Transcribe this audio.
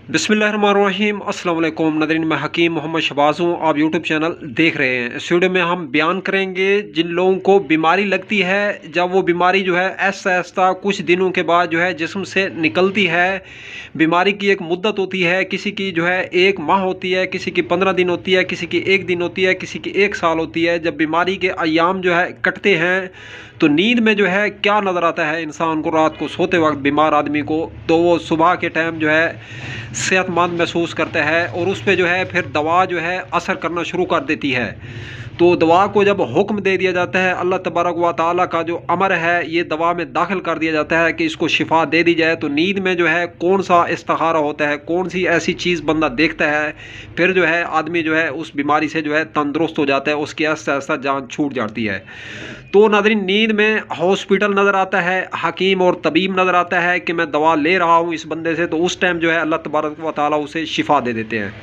बिस्मिल्लाहिर्रहमानिर्रहीम अस्सलाम वालेकुम नाज़रीन, मैं हकीम मोहम्मद शहबाज हूँ। आप यूट्यूब चैनल देख रहे हैं। इस वीडियो में हम बयान करेंगे जिन लोगों को बीमारी लगती है, जब वो बीमारी जो है ऐसा ऐसा कुछ दिनों के बाद जो है जिस्म से निकलती है। बीमारी की एक मुद्दत होती है, किसी की जो है 1 माह होती है, किसी की 15 दिन होती है, किसी की 1 दिन होती है, किसी की 1 साल होती है। जब बीमारी के अयाम जो है कटते हैं तो नींद में जो है क्या नज़र आता है इंसान को, रात को सोते वक्त बीमार आदमी को, तो वो सुबह के टाइम जो है सेहतमंद महसूस करता है और उस पर जो है फिर दवा जो है असर करना शुरू कर देती है। तो दवा को जब हुक्म दे दिया जाता है, अल्लाह तबारक व तआला का जो अमर है, ये दवा में दाखिल कर दिया जाता है कि इसको शिफा दे दी जाए। तो नींद में जो है कौन सा इस्तिखारा होता है, कौन सी ऐसी चीज़ बंदा देखता है, फिर जो है आदमी जो है उस बीमारी से जो है तंदुरुस्त हो जाता है, उसकी ऐसा ऐसा जान छूट जाती है। तो नाज़रीन, नींद में हॉस्पिटल नज़र आता है, हकीम और तबीब नज़र आता है कि मैं दवा ले रहा हूँ इस बंदे से, तो उस टाइम जो है अल्लाह तबारक व तआला उसे शिफा दे देते हैं।